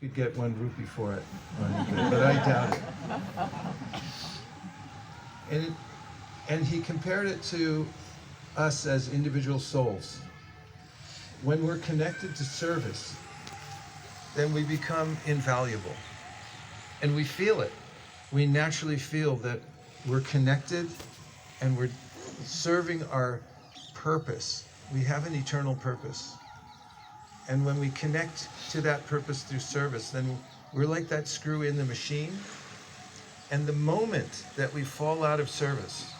Could get 1 rupee for it, but I doubt it. And he compared it to us as individual souls. When we're connected to service, then we become invaluable. And we feel it. We naturally feel that we're connected and we're serving our purpose. We have an eternal purpose. And when we connect to that purpose through service, then we're like that screw in the machine. And the moment that we fall out of service,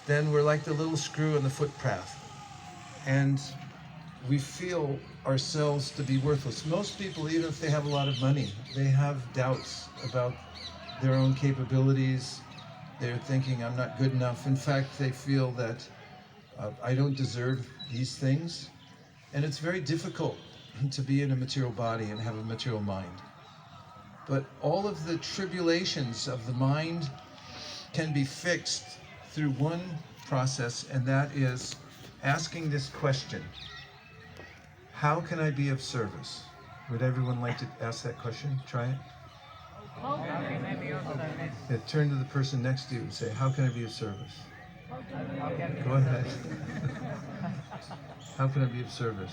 then we're like the little screw in the footpath. And we feel ourselves to be worthless. Most people, even if they have a lot of money, they have doubts about their own capabilities. They're thinking, I'm not good enough. In fact, they feel that I don't deserve these things. And it's very difficult to be in a material body and have a material mind. But all of the tribulations of the mind can be fixed through one process, and that is asking this question: how can I be of service? Would everyone like to ask that question? Try it. How can I be of service? Yeah, turn to the person next to you and say, how can I be of service? Go ahead. How can I be of service?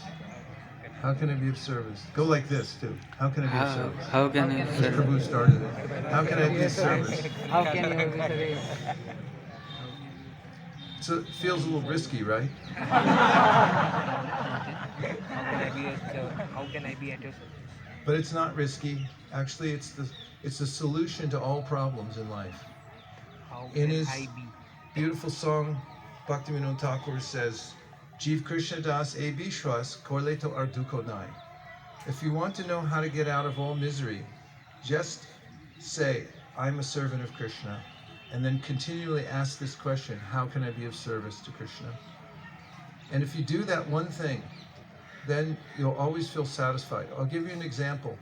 How can I be of service? Go like this too. How can I be of service? How can I Because Prabhu started it. How can I be of service? How can you be service? So it feels a little risky, right? How can I be at your service? But it's not risky. Actually, it's the solution to all problems in life. How In can his I be? beautiful song, Bhaktivinoda Thakur says, Jeev Krishna Das e Bishwas Korleto Arduko Nai. If you want to know how to get out of all misery, just say, I'm a servant of Krishna, and then continually ask this question, how can I be of service to Krishna? And if you do that one thing, then you'll always feel satisfied. I'll give you an example.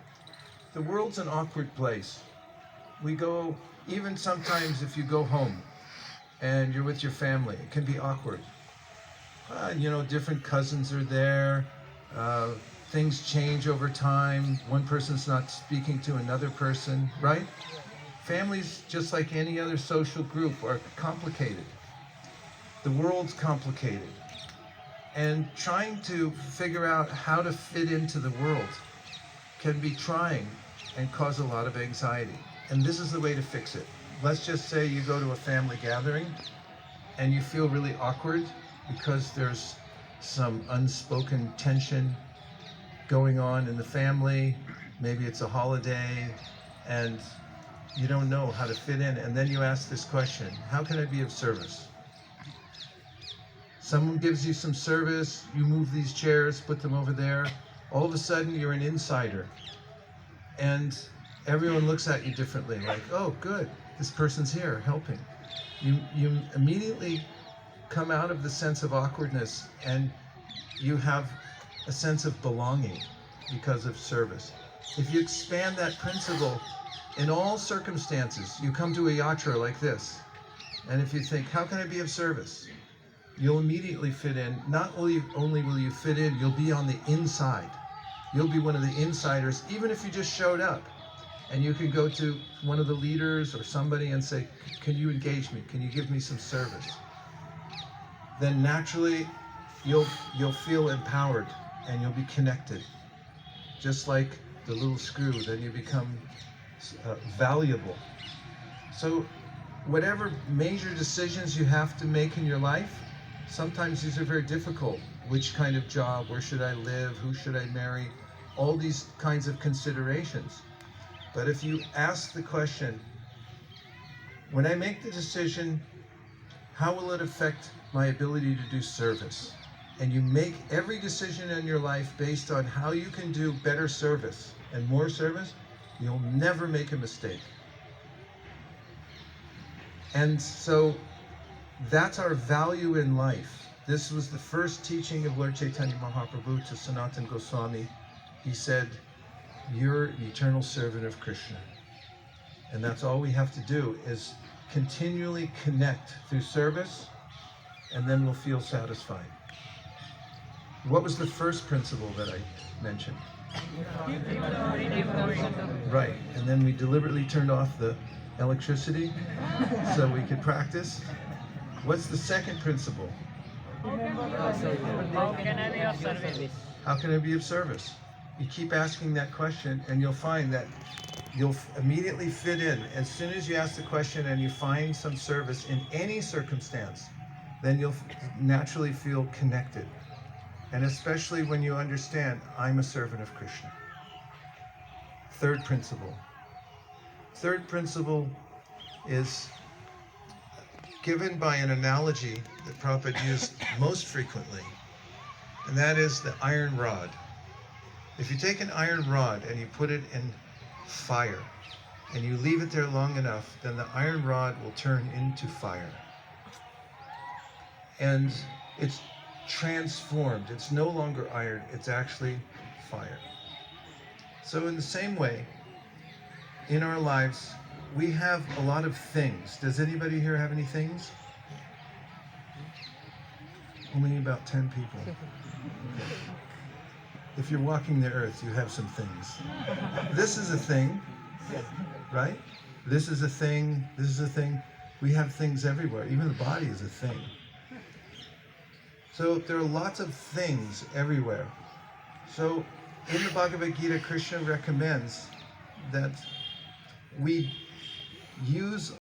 The world's an awkward place. We go, even sometimes if you go home and you're with your family, it can be awkward. Different cousins are there. Things change over time. One person's not speaking to another person, right? Families, just like any other social group, are complicated. The world's complicated. And trying to figure out how to fit into the world can be trying and cause a lot of anxiety. And this is the way to fix it. Let's just say you go to a family gathering and you feel really awkward because there's some unspoken tension going on in the family. Maybe it's a holiday and you don't know how to fit in. And then you ask this question, how can I be of service? Someone gives you some service, you move these chairs, put them over there. All of a sudden you're an insider. And everyone looks at you differently, like, oh, good, this person's here helping. You immediately come out of the sense of awkwardness and you have a sense of belonging because of service. If you expand that principle in all circumstances, you come to a yatra like this, and if you think, how can I be of service? You'll immediately fit in. Not only will you fit in, you'll be on the inside. You'll be one of the insiders, even if you just showed up. And you can go to one of the leaders or somebody and say, can you engage me? Can you give me some service? Then naturally, you'll feel empowered and you'll be connected. Just like the little screw, then you become valuable. So whatever major decisions you have to make in your life, sometimes these are very difficult. Which kind of job? Where should I live? Who should I marry? All these kinds of considerations. But if you ask the question, when I make the decision, how will it affect my ability to do service? And you make every decision in your life based on how you can do better service and more service, you'll never make a mistake. And so that's our value in life. This was the first teaching of Lord Chaitanya Mahaprabhu to Sanatana Goswami. He said, you're an eternal servant of Krishna. And that's all we have to do is continually connect through service, and then we'll feel satisfied. What was the first principle that I mentioned? Right, and then we deliberately turned off the electricity so we could practice. What's the second principle? How can I be of service? How can I be of service? You keep asking that question and you'll find that you'll immediately fit in. As soon as you ask the question and you find some service in any circumstance, then you'll naturally feel connected. And especially when you understand, I'm a servant of Krishna. Third principle. Third principle is given by an analogy that Prabhupada used most frequently, and that is the iron rod. If you take an iron rod and you put it in fire, and you leave it there long enough, then the iron rod will turn into fire. And it's transformed. It's no longer iron, it's actually fire. So in the same way, in our lives, we have a lot of things. Does anybody here have any things? Only about 10 people. Okay. If you're walking the earth, you have some things. This is a thing, right? This is a thing, this is a thing. We have things everywhere. Even the body is a thing. So there are lots of things everywhere. So in the Bhagavad Gita, Krishna recommends that we use